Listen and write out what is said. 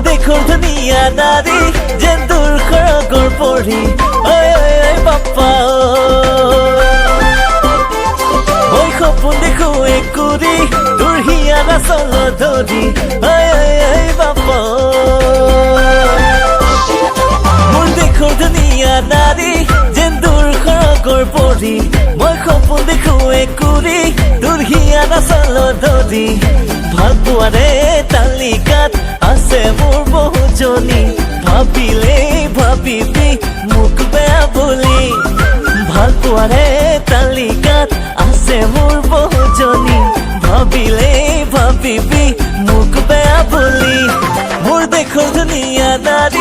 দেখোৰ ধুনীয়া নাৰী যেন দূৰ খৰগৰ পৰি ঐ ঐ ঐ বাপ্পা মই সপোন দেখো একুৰি তোৰ হিয়া নাচল ধৰি ঐ ঐ ঐ বাপ্পা মোৰ দেখোৰ ধুনীয়া নাৰী যেন দূৰ খৰগৰ পৰি মই সপোন দেখো একুৰি তোৰ হিয়া নাচল ধৰি ভাল পোৱাৰে তালিকাত আছে মোৰ বহুজনী ভাবিলে ভাবিবি মোক বেয়া বুলি ভাল পোৱাৰে তালিকাত আছে মোৰ বহুজনী ভাবিলে ভাবিবি মোক বেয়া বুলি মোৰ দেখোৰ ধুনীয়া নাৰী